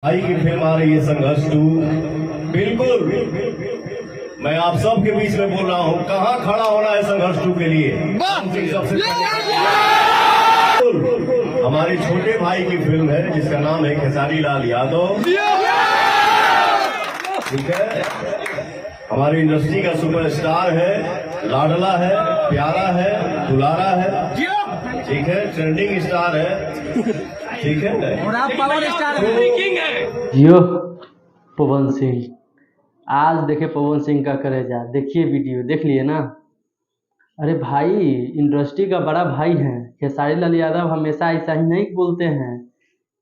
भाई की फिल्म आ रही है संघर्ष 2। बिल्कुल मैं आप सबके बीच में बोल रहा हूँ, कहाँ खड़ा होना है संघर्ष 2 के लिए। सबसे हमारे छोटे भाई की फिल्म है जिसका नाम है खेसारी लाल यादव। ठीक है, हमारी इंडस्ट्री का सुपरस्टार है, लाडला है, प्यारा है, दुलारा है। ठीक है, ट्रेंडिंग स्टार है। ठीक है, और आप पावर स्टार है। जियो पवन सिंह। आज देखे पवन सिंह का करेजा, देखिए वीडियो देख लिए ना। अरे भाई, इंडस्ट्री का बड़ा भाई है खेसारी लाल यादव। हमेशा ऐसा ही नहीं बोलते हैं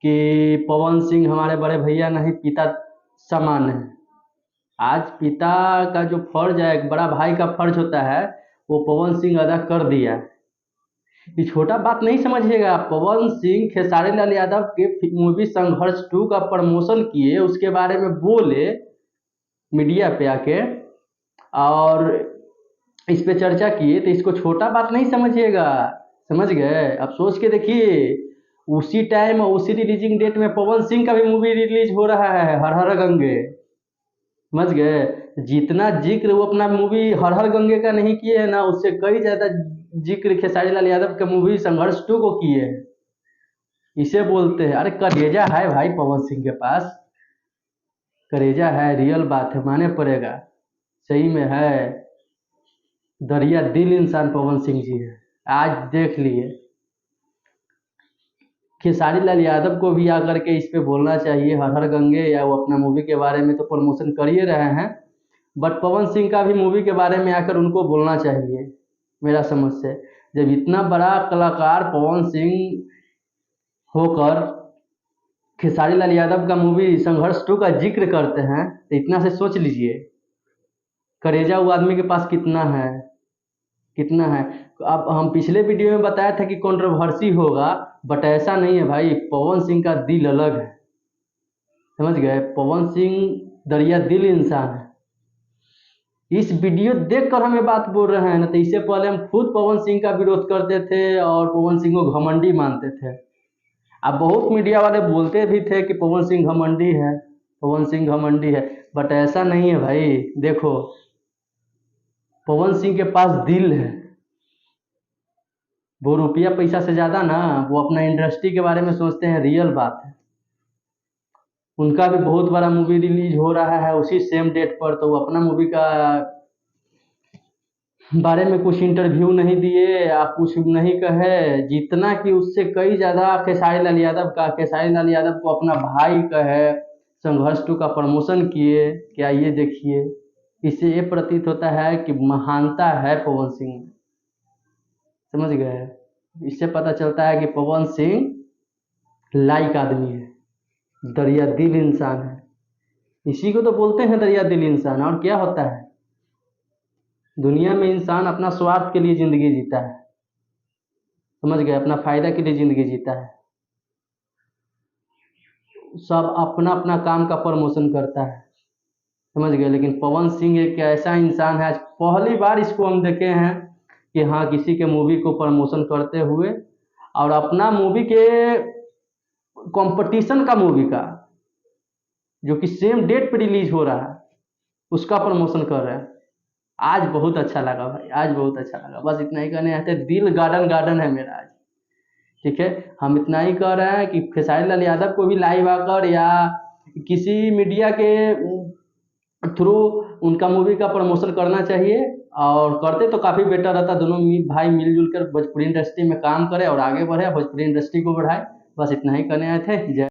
कि पवन सिंह हमारे बड़े भैया नहीं, पिता समान है। आज पिता का जो फर्ज है, एक बड़ा भाई का फर्ज होता है, वो पवन सिंह अदा कर दिया। ये छोटा बात नहीं समझिएगा। पवन सिंह खेसारी लाल यादव के मूवी संघर्ष 2 का प्रमोशन किए, उसके बारे में बोले मीडिया पे आके और इस पे चर्चा किए, तो इसको छोटा बात नहीं समझिएगा। समझ गए? अब सोच के देखिए, उसी टाइम उसी रिलीजिंग डेट में पवन सिंह का भी मूवी रिलीज हो रहा है, हर हर गंगे। समझ गए? जितना जिक्र वो अपना मूवी हर हर गंगे का नहीं किए है ना, उससे कई ज्यादा जिक्र खेसारी लाल यादव के मूवी संघर्ष 2 को किए है। इसे बोलते हैं, अरे कलेजा है भाई पवन सिंह के पास, कलेजा है, रियल बात है, माने पड़ेगा। सही में है, दरिया दिल इंसान पवन सिंह जी है। आज देख लिए, खेसारी लाल यादव को भी आकर के इस पे बोलना चाहिए, हर हर गंगे या वो अपना मूवी के बारे में तो प्रमोशन कर ही रहे हैं, बट पवन सिंह का भी मूवी के बारे में आकर उनको बोलना चाहिए मेरा समझ से। जब इतना बड़ा कलाकार पवन सिंह होकर खेसारी लाल यादव का मूवी संघर्ष 2 का जिक्र करते हैं, तो इतना से सोच लीजिए करेजा वो आदमी के पास कितना है, कितना है। अब हम पिछले वीडियो में बताया था कि कंट्रोवर्सी होगा, बट ऐसा नहीं है भाई। पवन सिंह का दिल अलग है, समझ गए? पवन सिंह दरिया दिल इंसान है। इस वीडियो देखकर हमें बात बोल रहे हैं ना, तो इससे पहले हम खुद पवन सिंह का विरोध करते थे और पवन सिंह को घमंडी मानते थे। अब बहुत मीडिया वाले बोलते भी थे कि पवन सिंह घमंडी है, पवन सिंह घमंडी है, बट ऐसा नहीं है भाई। देखो, पवन सिंह के पास दिल है, वो रुपया पैसा से ज्यादा ना, वो अपना इंडस्ट्री के बारे में सोचते हैं, रियल बात है। उनका भी बहुत बड़ा मूवी रिलीज हो रहा है उसी सेम डेट पर, तो वो अपना मूवी का बारे में कुछ इंटरव्यू नहीं दिए या कुछ नहीं कहे, जितना कि उससे कई ज्यादा खेसारी लाल यादव का, खेसारी लाल यादव को अपना भाई कहे, संघर्ष 2 का प्रमोशन किए। क्या ये देखिए, इससे ये प्रतीत होता है कि महानता है पवन सिंह में। समझ गए? इससे पता चलता है कि पवन सिंह लाइक आदमी है, दरिया दिल इंसान है। इसी को तो बोलते हैं दरिया दिल इंसान। और क्या होता है दुनिया में, इंसान अपना स्वार्थ के लिए जिंदगी जीता है, समझ गए? अपना फायदा के लिए जिंदगी जीता है, सब अपना अपना काम का प्रमोशन करता है, समझ गए? लेकिन पवन सिंह एक ऐसा इंसान है, आज पहली बार इसको हम देखे हैं कि हाँ, किसी के मूवी को प्रमोशन करते हुए और अपना मूवी के कंपटीशन का मूवी का, जो कि सेम डेट पे रिलीज हो रहा है, उसका प्रमोशन कर रहे हैं। आज बहुत अच्छा लगा भाई, आज बहुत अच्छा लगा। बस इतना ही कहने आते, दिल गार्डन गार्डन है मेरा आज। ठीक है, हम इतना ही कह रहे हैं कि खेसारी लाल यादव को भी लाइव आकर या किसी मीडिया के थ्रू उनका मूवी का प्रमोशन करना चाहिए, और करते तो काफ़ी बेटर रहता। दोनों भाई मिलजुल कर भोजपुरी इंडस्ट्री में काम करें और आगे बढ़े, भोजपुरी इंडस्ट्री को बढ़ाए। बस इतना ही कहने आए थे। जय